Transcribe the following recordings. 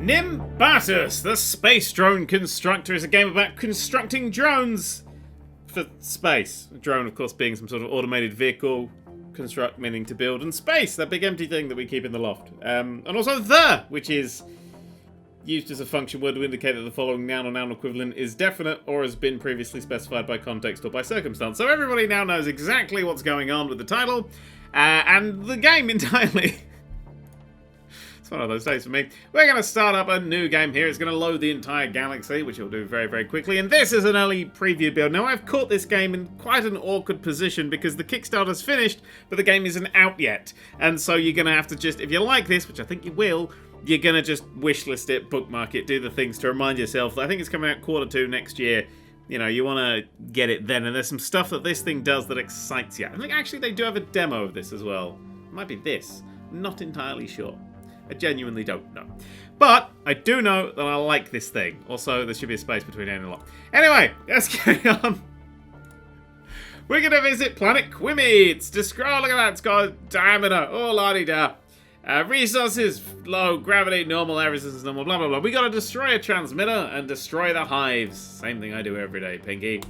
Nimbatus, the space drone constructor, is a game about constructing drones for space. A drone, of course, being some sort of automated vehicle. Construct meaning to build, and space, that big empty thing that we keep in the loft. And also the, which is used as a function word to indicate that the following noun or noun equivalent is definite or has been previously specified by context or by circumstance. So everybody now knows exactly what's going on with the title and the game entirely. One of those days for me. We're going to start up a new game here. It's going to load the entire galaxy, which will do very, very quickly. And this is an early preview build. Now, I've caught this game in quite an awkward position because the Kickstarter's finished, but the game isn't out yet. And so you're going to have to just, if you like this, which I think you will, you're going to just wishlist it, bookmark it, do the things to remind yourself that I think it's coming out Q2 next year. You know, you want to get it then. And there's some stuff that this thing does that excites you. I think actually they do have a demo of this as well. It might be this. I'm not entirely sure. I genuinely don't know. But I do know that I like this thing. Also, there should be a space between A and lock. Anyway, let's carry on. We're going to visit Planet Qumy. It's described, look at that, it's got a diameter. Oh, la-di-da. Resources, low, gravity, normal, air resistance, normal, blah, blah, blah. We got to destroy a transmitter and destroy the hives. Same thing I do every day, Pinky.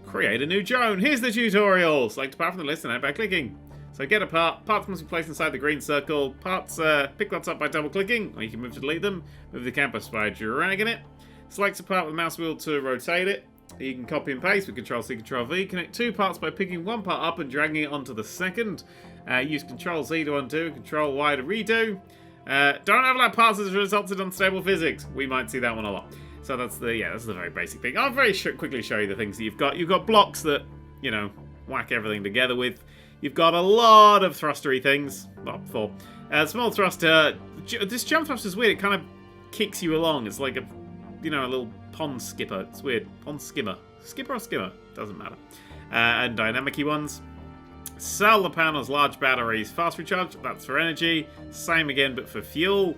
Create a new drone. Here's the tutorial. Select a part from the list and add by clicking. So get a part. Parts must be placed inside the green circle. Parts, pick parts up by double-clicking, or you can move to delete them. Move the campus by dragging it. Select a part with the mouse wheel to rotate it. You can copy and paste with Control-C, Control-V. Connect two parts by picking one part up and dragging it onto the second. Use Control-Z to undo, Control-Y to redo. Don't overlap parts as a result of unstable physics. We might see that one a lot. So that's the very basic thing. I'll very quickly show you the things that you've got. You've got blocks that, you know, whack everything together with. You've got a lot of thrustery things. Well, four. Small thruster. This jump thruster is weird. It kind of kicks you along. It's like a, you know, a little pond skipper. It's weird. Pond skimmer. Skipper or skimmer? Doesn't matter. And dynamic-y ones. Solar panels, large batteries, fast recharge. That's for energy. Same again, but for fuel.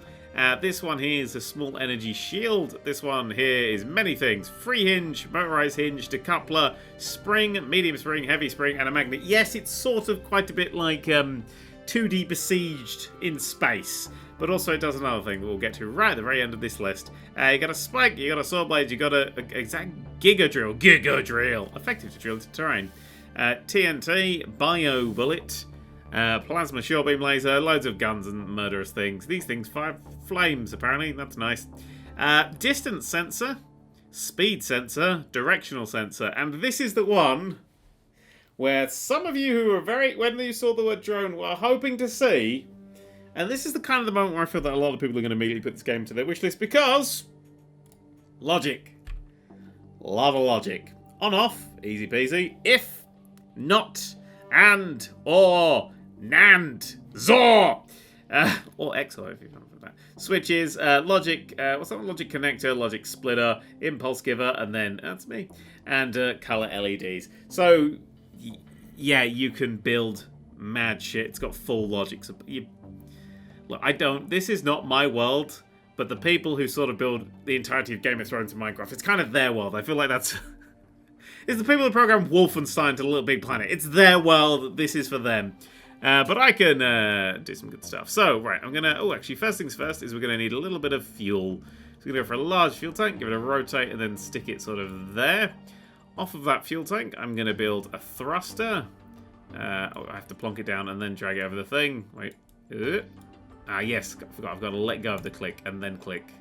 This one here is a small energy shield. This one here is many things. Free hinge, motorized hinge, decoupler, spring, medium spring, heavy spring, and a magnet. Yes, it's sort of quite a bit like 2D Besieged in space. But also it does another thing that we'll get to right at the very end of this list. You got a spike, you got a saw blade, you got a exact giga drill. Effective to drill into terrain. TNT, bio bullet. Plasma shore beam laser, loads of guns and murderous things. These things fire flames, apparently. That's nice. Distance sensor, speed sensor, directional sensor. And this is the one where some of you who were when you saw the word drone, were hoping to see. And this is the kind of the moment where I feel that a lot of people are going to immediately put this game to their wishlist because logic. Love a logic. On, off, easy peasy. If, not, and, or, NAND, ZOR, or XOR if you want that. Switches, logic, what's that? Logic connector, logic splitter, impulse giver, and then that's me, and color LEDs. So, yeah, you can build mad shit. It's got full logic. So look, this is not my world, but the people who sort of build the entirety of Game of Thrones and Minecraft, it's kind of their world. I feel like that's. It's the people who program Wolfenstein to Little Big Planet. It's their world. This is for them. But I can do some good stuff. So, right, I'm going to... Oh, actually, first things first is we're going to need a little bit of fuel. So we're going to go for a large fuel tank, give it a rotate, and then stick it sort of there. Off of that fuel tank, I'm going to build a thruster. I have to plonk it down and then drag it over the thing. Wait. Yes, I forgot. I've got to let go of the click and then click.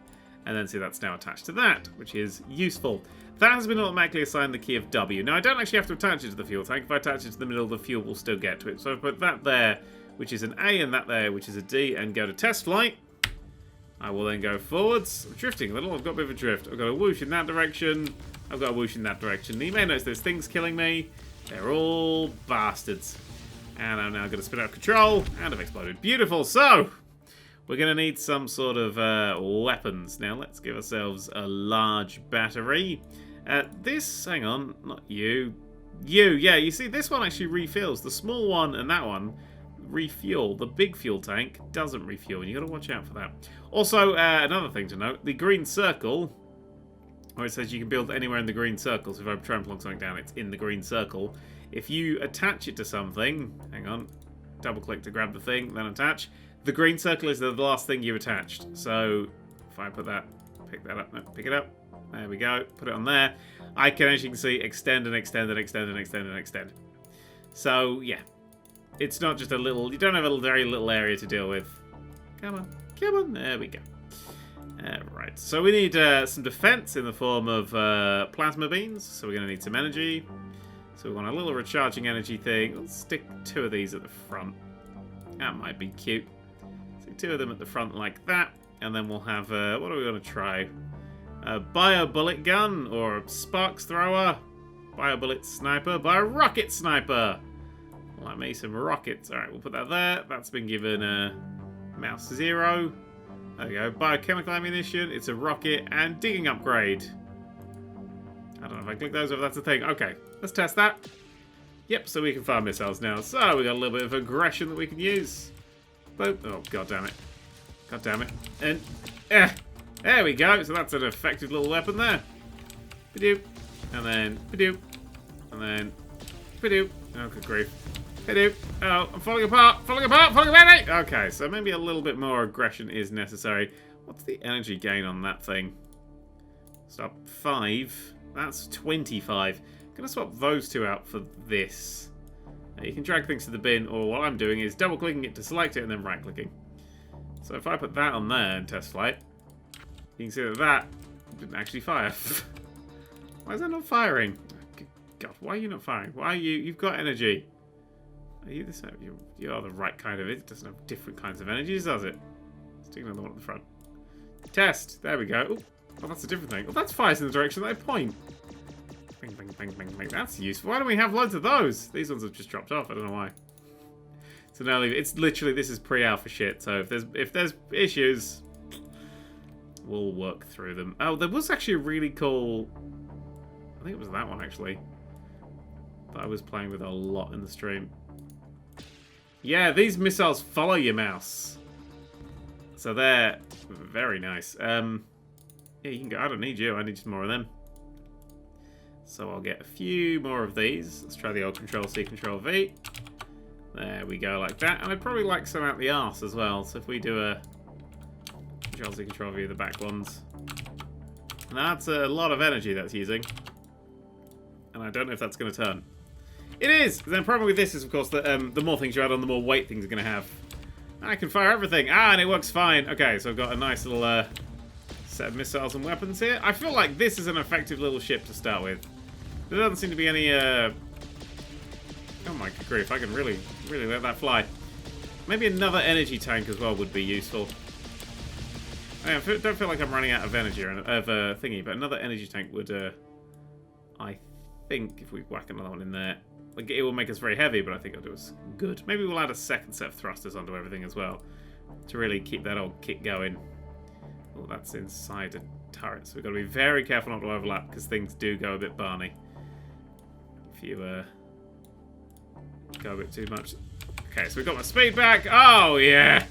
And then see that's now attached to that, which is useful. That has been automatically assigned the key of W. Now, I don't actually have to attach it to the fuel tank. If I attach it to the middle, the fuel will still get to it. So I put that there, which is an A, and that there, which is a D, and go to test flight. I will then go forwards. I'm drifting a little. I've got a bit of a drift. I've got a whoosh in that direction. I've got a whoosh in that direction. You may notice there's things killing me. They're all bastards. And I'm now going to spin out of control, and I've exploded. Beautiful. So, we're going to need some sort of weapons. Now, let's give ourselves a large battery. Hang on, not you. Yeah, you see, this one actually refills. The small one and that one refuel. The big fuel tank doesn't refuel, and you've got to watch out for that. Also, another thing to note, the green circle, where it says you can build anywhere in the green circle, so if I try and plonk something down, it's in the green circle. If you attach it to something, hang on, double click to grab the thing, then attach. The green circle is the last thing you attached. So if I put that, pick that up, no, pick it up. There we go. Put it on there. I can, as you can see, extend and extend and extend and extend and extend. So, yeah. It's not just a little... You don't have a very little area to deal with. Come on. Come on. There we go. Right. So we need some defense in the form of plasma beams. So we're going to need some energy. So we want a little recharging energy thing. Let's stick 2 of these at the front. That might be cute. Stick 2 of them at the front like that. And then we'll have... what are we going to try? A bio-bullet gun or a sparks thrower. Bio-bullet sniper. Bio-rocket sniper. Like me some rockets. Alright, we'll put that there. That's been given mouse 0. There we go. Biochemical ammunition. It's a rocket and digging upgrade. I don't know if I click those or if that's a thing. Okay, let's test that. Yep, so we can fire missiles now. So we got a little bit of aggression that we can use. Boop. Oh, god damn it. God damn it. And there we go. So that's an effective little weapon there. Padoop. And then padoop. And then padoop. Oh, good grief. Padoop. Oh, I'm falling apart. Falling apart. Falling apart. Okay, so maybe a little bit more aggression is necessary. What's the energy gain on that thing? Stop. 5. That's 25. I'm going to swap those 2 out for this. You can drag things to the bin, or what I'm doing is double-clicking it to select it and then right-clicking. So if I put that on there in test flight, you can see that that didn't actually fire. Why is that not firing? God, why are you not firing? Why are you... You've got energy. Are you this... You are the right kind of... It doesn't have different kinds of energies, does it? Let's take another one at the front. Test. There we go. Ooh. Oh, that's a different thing. Oh, that's fires in the direction that I point. Bang, bang, bang, bang, bang. That's useful. Why don't we have loads of those? These ones have just dropped off. I don't know why. So now it's literally... This is pre-alpha shit. So if there's issues, we'll work through them. Oh, there was actually a really cool... I think it was that one, actually. That I was playing with a lot in the stream. Yeah, these missiles follow your mouse. So they're very nice. Yeah, you can go. I don't need you. I need just more of them. So I'll get a few more of these. Let's try the old Control-C, Control-V. There we go, like that. And I'd probably like some out the arse as well. So if we do a Control-C, Control-V of the back ones. That's a lot of energy that's using. And I don't know if that's going to turn. It is! The problem with this is, of course, that the more things you add on, the more weight things are going to have. I can fire everything. Ah, and it works fine. Okay, so I've got a nice little set of missiles and weapons here. I feel like this is an effective little ship to start with. There doesn't seem to be any... Oh my grief, I can really let that fly. Maybe another energy tank as well would be useful. I don't feel like I'm running out of energy or thingy, but another energy tank would... I think if we whack another one in there... Like, it will make us very heavy, but I think it'll do us good. Maybe we'll add a second set of thrusters onto everything as well. To really keep that old kit going. Oh, that's inside a turret, so we've got to be very careful not to overlap, because things do go a bit barney. If you go a bit too much. Okay, so we've got my speed back. Oh, yeah!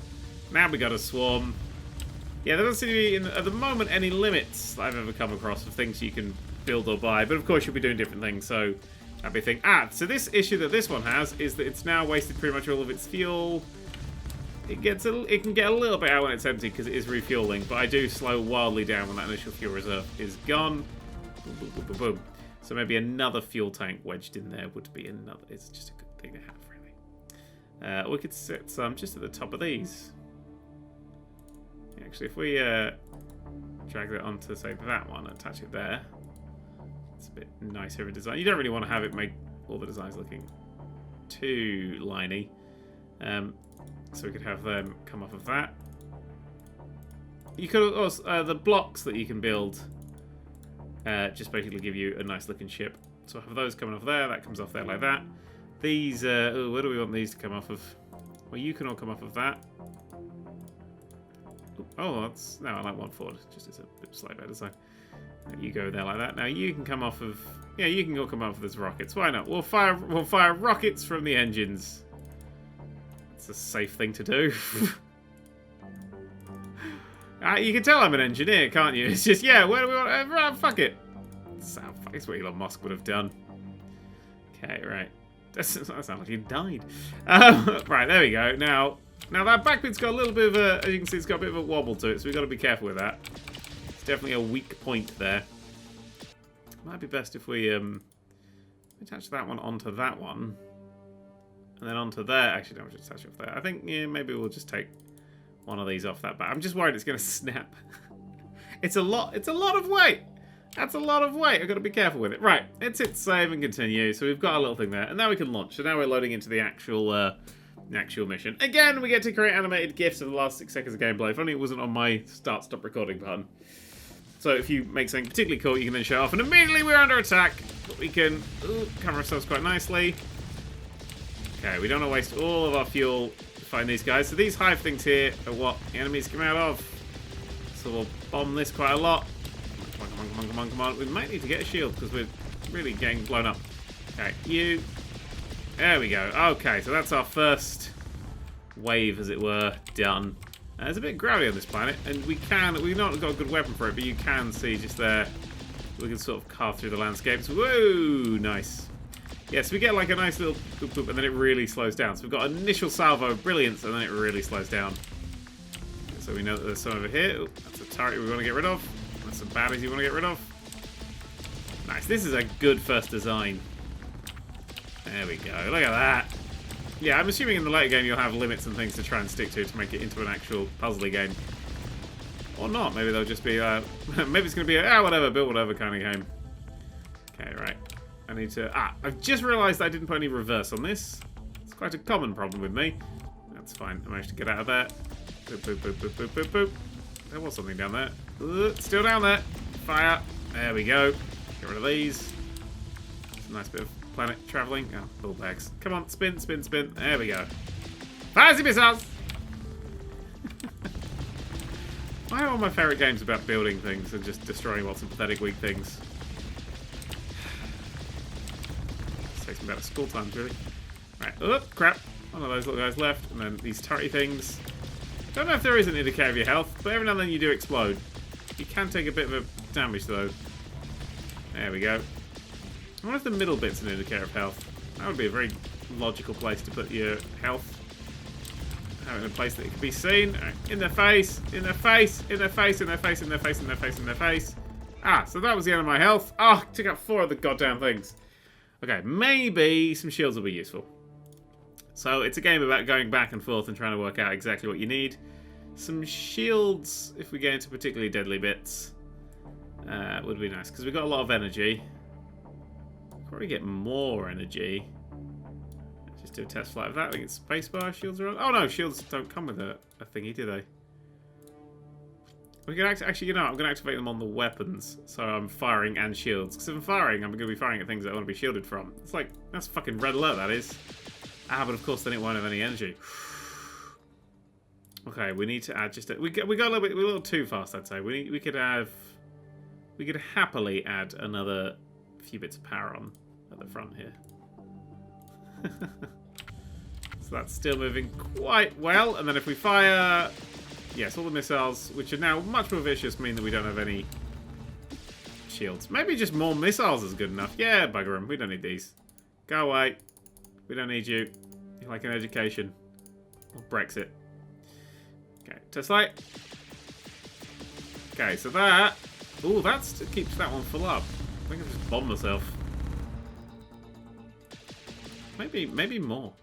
Now we got a swarm. Yeah, there doesn't seem to be, at the moment, any limits that I've ever come across of things you can build or buy. But, of course, you'll be doing different things, so... That'd be a thing. Ah, so this issue that this one has is that it's now wasted pretty much all of its fuel. It can get a little bit out when it's empty because it is refueling, but I do slow wildly down when that initial fuel reserve is gone. Boom, boom, boom, boom, boom. So maybe another fuel tank wedged in there would be another. It's just a good thing to have, really. We could set some just at the top of these. Actually, if we drag that onto, say, that one, attach it there. It's a bit nicer of a design. You don't really want to have it make all the designs looking too liney. So we could have them come off of that. You could also, the blocks that you can build just basically give you a nice looking ship. So I have those coming off there, that comes off there like that. These, where do we want these to come off of? Well, you can all come off of that. Oh, that's, no, I like one forward, just as a bit slightly better design. You go there like that. Now you can come off of, yeah, you can all come off of those rockets. Why not? We'll fire rockets from the engines. It's a safe thing to do. You can tell I'm an engineer, can't you? It's just, yeah, where do we want? Fuck it. That's what Elon Musk would have done. Okay, right. That sounds like he died. Right, there we go. Now, Now that backbit's got a little bit of a, as you can see, it's got a bit of a wobble to it, so we've got to be careful with that. It's definitely a weak point there. Might be best if we attach that one onto that one. And then onto there. Actually, no, we'll just attach it off there. I think, yeah, maybe we'll just take one of these off that back. I'm just worried it's going to snap. It's a lot of weight. That's a lot of weight. I've got to be careful with it. Right, let's hit save and continue. So we've got a little thing there. And now we can launch. So now we're loading into the actual mission. Again, we get to create animated GIFs of the last 6 seconds of gameplay. If only it wasn't on my stop recording button. So if you make something particularly cool, you can then show off. And immediately we're under attack. But we can cover ourselves quite nicely. Okay, we don't want to waste all of our fuel to find these guys. So these hive things here are what the enemies come out of. So we'll bomb this quite a lot. Come on. We might need to get a shield because we're really getting blown up. Okay, you. There we go. Okay, so that's our first wave, as it were, done. It's a bit gravity on this planet, and we've not got a good weapon for it, but you can see just there, we can sort of carve through the landscapes. Whoa, nice. Yes, we get like a nice little boop, boop, and then it really slows down. So we've got an initial salvo of brilliance, and then it really slows down. So we know that there's some over here. Ooh, that's a turret we want to get rid of. That's some baddies you want to get rid of. Nice, this is a good first design. There we go, look at that. Yeah, I'm assuming in the later game you'll have limits and things to try and stick to make it into an actual puzzly game. Or not, maybe they'll just be, maybe it's going to be a, whatever, build whatever kind of game. Okay, right. I need to, I've just realised I didn't put any reverse on this. It's quite a common problem with me. That's fine, I managed to get out of that. Boop, boop, boop, boop, boop, boop, boop. There was something down there. Still down there. Fire. There we go. Get rid of these. It's a nice bit of planet travelling. Oh, little bags. Come on, spin, spin, spin. There we go. Fancy missiles! Why are all my favourite games about building things and just destroying lots of pathetic weak things? This takes me back to school times, really. Right. Oh, crap. One of those little guys left. And then these turrety things. Don't know if there is an indicator of your health, but every now and then you do explode. You can take a bit of a damage, though. There we go. I wonder if the middle bit's an indicator of health. That would be a very logical place to put your health. Have it in a place that it can be seen. Right. In their face, in their face, in their face, in their face, in their face, in their face, in their face. So that was the end of my health. Took out 4 of the goddamn things. Okay, maybe some shields will be useful. So it's a game about going back and forth and trying to work out exactly what you need. Some shields, if we get into particularly deadly bits, would be nice, because we've got a lot of energy. Probably get more energy. Just do a test flight of that. I think it's spacebar. Shields are on. Oh no, shields don't come with a thingy, do they? We can actually, you know, I'm going to activate them on the weapons, so I'm firing and shields. Because if I'm firing, I'm going to be firing at things that I want to be shielded from. It's like, that's fucking red alert, that is. But of course, then it won't have any energy. Okay, we need to add just a, we got a little bit, we're a little too fast, I'd say. We could happily add another few bits of power on at the front here. So that's still moving quite well. And then if we fire, yes, all the missiles, which are now much more vicious, mean that we don't have any shields. Maybe just more missiles is good enough. Yeah, bugger them. We don't need these. Go away. We don't need you. You're like an education. Or Brexit. Okay, test light. Okay, so that... Ooh, that keeps that one full up. I think I've just bombed myself. Maybe more.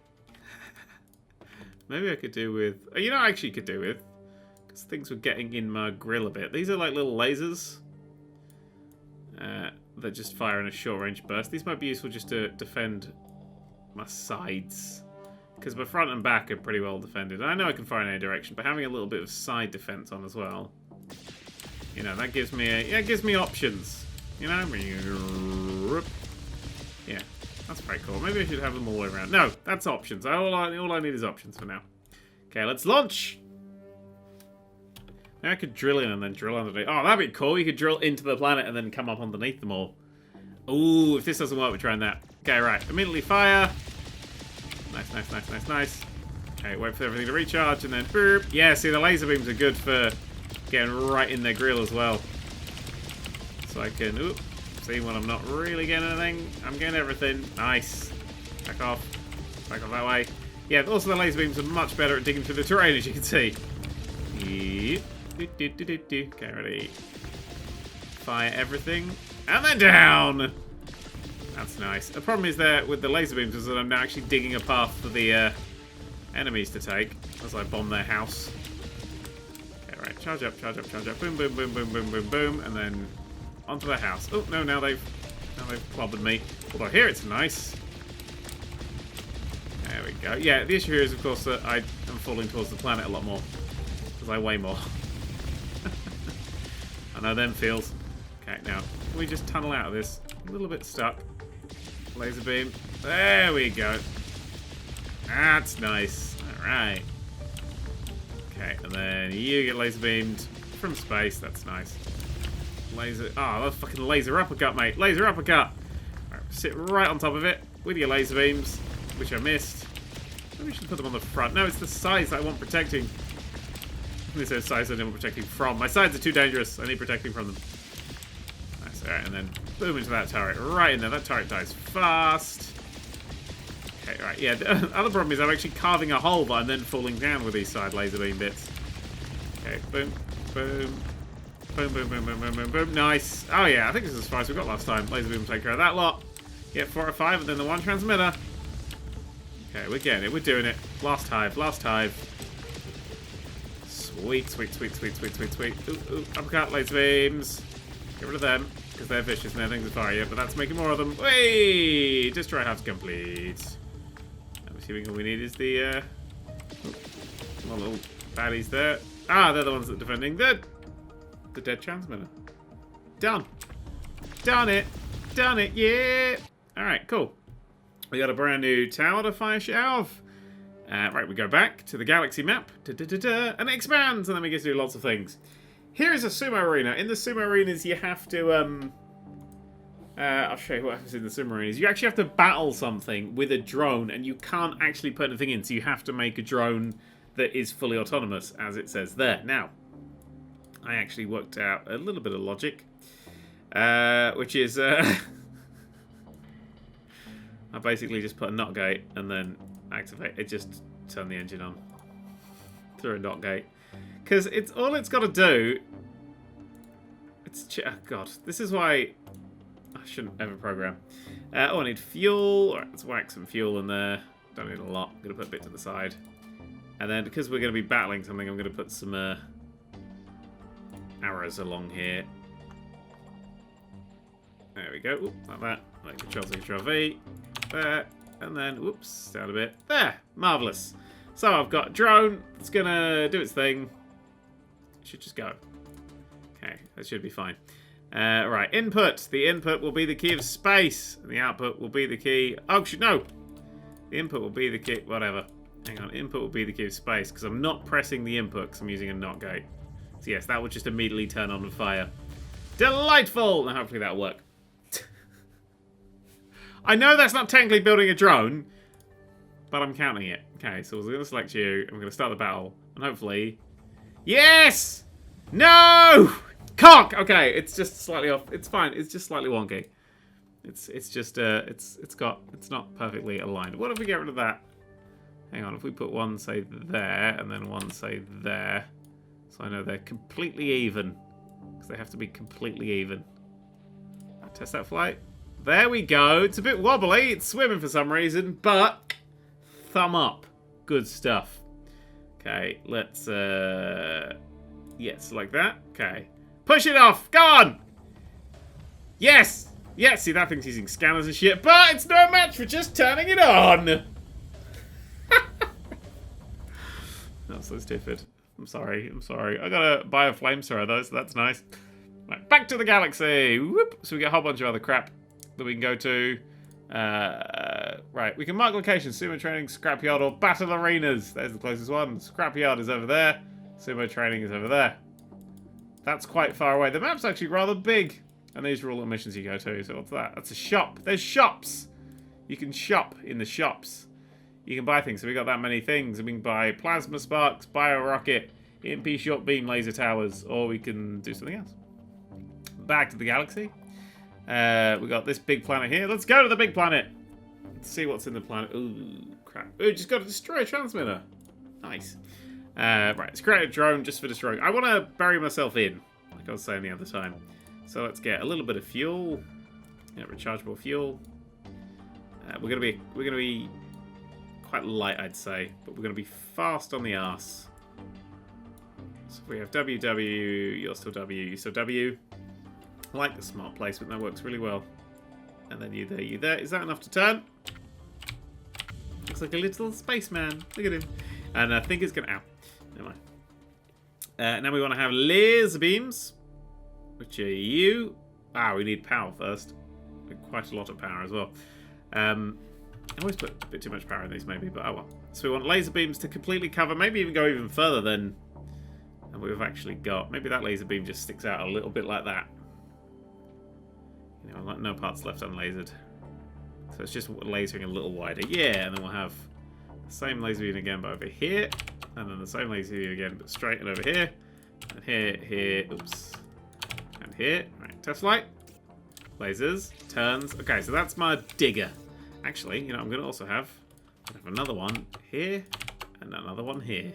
Maybe I could do with... You know, I actually could do with... Because things were getting in my grill a bit. These are like little lasers. That just fire in a short-range burst. These might be useful just to defend my sides. Because my front and back are pretty well defended. And I know I can fire in any direction, but having a little bit of side defense on as well. You know, that gives me it gives me options. You know? Yeah, that's very cool. Maybe I should have them all the way around. No, that's options. All I need is options for now. Okay, let's launch! Maybe I could drill in and then drill underneath. Oh, that'd be cool. You could drill into the planet and then come up underneath them all. Ooh, if this doesn't work, we're trying that. Okay, right. Immediately fire. Nice, nice, nice, nice, nice. Okay, wait for everything to recharge and then boop. Yeah, see, the laser beams are good for getting right in their grill as well. So I can, see when I'm not really getting anything. I'm getting everything. Nice. Back off. Back off that way. Yeah, also the laser beams are much better at digging through the terrain, as you can see. Okay, ready. Fire everything. And then down! That's nice. The problem is there with the laser beams is that I'm now actually digging a path for the enemies to take as I bomb their house. Okay, right. Charge up, charge up, charge up. Boom, boom, boom, boom, boom, boom, boom. And then onto the house. Oh, no, now they've clobbered me. Although here it's nice. There we go. Yeah, the issue here is, of course, that I am falling towards the planet a lot more. Because I weigh more. I know them feels. Okay, now, can we just tunnel out of this? A little bit stuck. Laser beam. There we go. That's nice. Alright. Okay, and then you get laser beamed from space. That's nice. Laser. Oh, that fucking laser uppercut, mate. Laser uppercut. Right, sit right on top of it with your laser beams, which I missed. Maybe we should put them on the front. No, it's the sides that I want protecting. This is sides I want protecting from. My sides are too dangerous. I need protecting from them. Nice. Alright, and then boom into that turret. Right in there. That turret dies fast. Okay, right. Yeah, the other problem is I'm actually carving a hole, but I'm then falling down with these side laser beam bits. Okay, boom, boom. Boom, boom, boom, boom, boom, boom, boom. Nice. Oh, yeah, I think this is as far as we got last time. Laser beam will take care of that lot. Get 4 or 5, and then the one transmitter. Okay, we're getting it. We're doing it. Last hive, last hive. Sweet, sweet, sweet, sweet, sweet, sweet, sweet. Ooh, ooh, uppercut, laser beams. Get rid of them, because they're vicious and their things are fire yet, but that's making more of them. Whey! Destroy halves complete. I'm assuming all we need is the, little baddies there. Ah, they're the ones that are defending the dead transmitter. Done. Done it. Done it, yeah! Alright, cool. We got a brand new tower to fire shit out of. Right, we go back to the galaxy map. And it expands, and then we get to do lots of things. Here is a sumo arena. In the sumo arenas, you have to, I'll show you what happens in the sumo arenas. You actually have to battle something with a drone, and you can't actually put anything in, so you have to make a drone that is fully autonomous, as it says there. Now, I actually worked out a little bit of logic, which is, I basically just put a NOT gate and then activate it. Just turn the engine on through a NOT gate. Because it's all it's got to do. Oh god, this is why I shouldn't ever program. Oh, I need fuel. Alright, let's whack some fuel in there. Don't need a lot. I'm going to put a bit to the side. And then because we're going to be battling something, I'm going to put some arrows along here. There we go. Oop, like that. Like Control V. There. And then, whoops, down a bit. There. Marvellous. So I've got a drone. It's going to do its thing. It should just go. Okay, that should be fine. Right, input. The input will be the key of space. And the output will be the key... Oh, no. The input will be the key... Whatever. Hang on. Input will be the key of space. Because I'm not pressing the input because I'm using a NOT gate. So yes, that will just immediately turn on and fire. Delightful! Now hopefully that'll work. I know that's not technically building a drone, but I'm counting it. Okay, so we're going to select you, and we're going to start the battle, and hopefully... Yes! No! Cock! Okay, it's just slightly off. It's fine. It's just slightly wonky. It's just, it's not perfectly aligned. What if we get rid of that? Hang on, if we put one, say, there, and then one, say, there. So I know they're completely even. Because they have to be completely even. Test that flight. There we go. It's a bit wobbly. It's swimming for some reason, but thumb up. Good stuff. Okay, let's, yes, like that. Okay. Push it off. Go on. Yes. Yes, see, that thing's using scanners and shit, but it's no match for just turning it on. That's so stupid. I'm sorry. I'm sorry. I gotta buy a flamethrower though, so that's nice. Right, back to the galaxy. Whoop. So we got a whole bunch of other crap that we can go to. Right, we can mark locations. Sumo training, scrapyard, or battle arenas. There's the closest one. Scrapyard is over there. Sumo training is over there. That's quite far away. The map's actually rather big. And these are all the missions you go to. So what's that? That's a shop. There's shops. You can shop in the shops. You can buy things. So we got that many things. And we can buy plasma sparks, bio rocket, EMP short beam laser towers, or we can do something else. Back to the galaxy. We got this big planet here. Let's go to the big planet. Let's see what's in the planet. Ooh, crap. We just got to destroy a transmitter. Nice. Right, let's create a drone just for destroying. I want to bury myself in, like I was saying the other time. So let's get a little bit of fuel. Yeah, rechargeable fuel. We're gonna be quite light, I'd say, but we're gonna be fast on the arse. So if we have WW, you're still W, you still W. I like the smart placement, that works really well. And then you there, you there. Is that enough to turn? Looks like a little spaceman. Look at him. And I think it's gonna. Ow. Never mind. Now we want to have laser beams, which are you. Ah, we need power first. Quite a lot of power as well. I always put a bit too much power in these, maybe, but oh well. So we want laser beams to completely cover, maybe even go even further than we've actually got. Maybe that laser beam just sticks out a little bit like that. You know, like no parts left unlasered. So it's just lasering a little wider. Yeah, and then we'll have the same laser beam again, but over here. And then the same laser beam again, but straight and over here. And here, here, oops. And here. Right, test light. Lasers, turns. Okay, so that's my digger. Actually, you know, I'm going to also have another one here and another one here.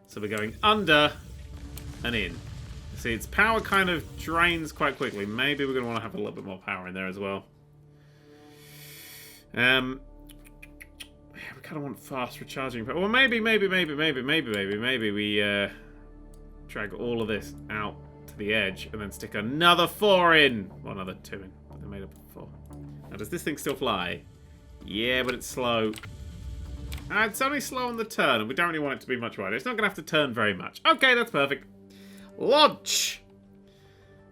So we're going under and in. See, its power kind of drains quite quickly. Maybe we're going to want to have a little bit more power in there as well. We kind of want fast recharging power. Well, maybe we drag all of this out to the edge and then stick another 4 in. Well, another 2 in, but they're made up of 4. Now, does this thing still fly? Yeah, but it's slow. It's only slow on the turn, and we don't really want it to be much wider. It's not going to have to turn very much. Okay, that's perfect. Launch!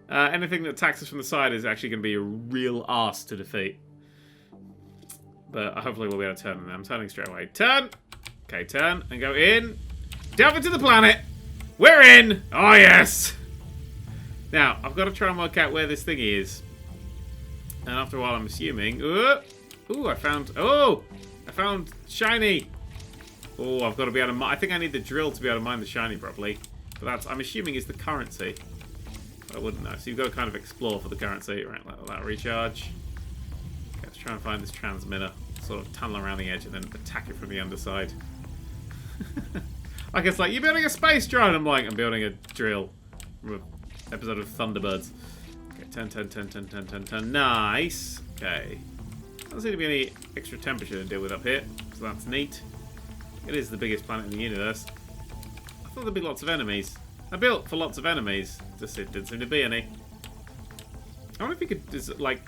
Anything that attacks us from the side is actually going to be a real arse to defeat. But hopefully we'll be able to turn. I'm turning straight away. Turn! Okay, turn, and go in. Delve into the planet! We're in! Oh, yes! Now, I've got to try and work out where this thing is. And after a while, I'm assuming... Ooh, I found shiny! Oh, I've got to be able to... I think I need the drill to be able to mine the shiny properly. But that's, I'm assuming, is the currency. I wouldn't know. So you've got to kind of explore for the currency. Right, let that recharge. Okay, let's try and find this transmitter. Sort of tunnel around the edge and then attack it from the underside. Like it's like, you're building a space drone! I'm like, I'm building a drill. From an episode of Thunderbirds. Okay, turn. Nice! Okay. Doesn't seem to be any extra temperature to deal with up here, so that's neat. It is the biggest planet in the universe. I thought there'd be lots of enemies. I built for lots of enemies. Just it didn't seem to be any. I wonder if you could, like,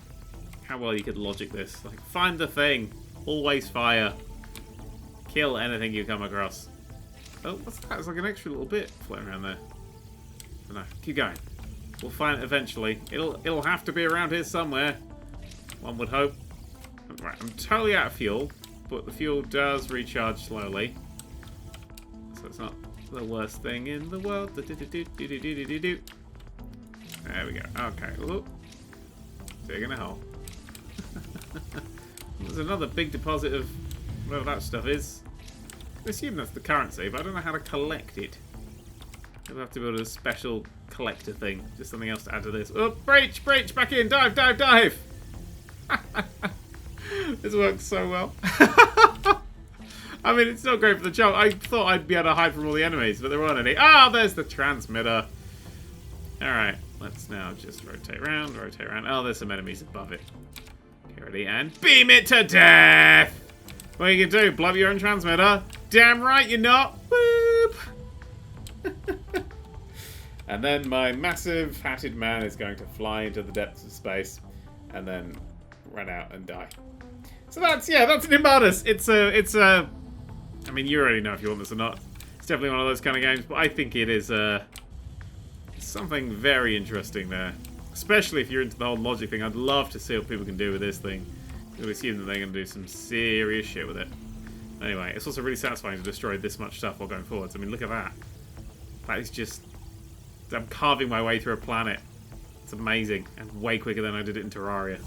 how well you could logic this. Like, find the thing. Always fire. Kill anything you come across. Oh, what's that? It's like an extra little bit floating around there. Oh, no, keep going. We'll find it eventually. It'll have to be around here somewhere. One would hope. Right, I'm totally out of fuel, but the fuel does recharge slowly. So it's not the worst thing in the world. There we go. Okay. Ooh. Digging a hole. There's another big deposit of whatever that stuff is. I assume that's the currency, but I don't know how to collect it. I'll have to build a special collector thing. Just something else to add to this. Oh, breach! Back in! Dive! This works so well. I mean, it's not great for the jump. I thought I'd be able to hide from all the enemies, but there weren't any. Ah, there's the transmitter. Alright, let's now just rotate around. Oh, there's some enemies above it. Okay, ready, and beam it to death! What are you gonna do? Blow up your own transmitter? Damn right you're not! Whoop! And then my massive hatted man is going to fly into the depths of space and then run out and die. So that's Nimbatus. It's a I mean, you already know if you want this or not. It's definitely one of those kind of games, but I think it is something very interesting there. Especially if you're into the whole logic thing. I'd love to see what people can do with this thing. I would assume that they're going to do some serious shit with it. Anyway, it's also really satisfying to destroy this much stuff while going forwards. I mean, look at that. That is just... I'm carving my way through a planet. It's amazing, and way quicker than I did it in Terraria.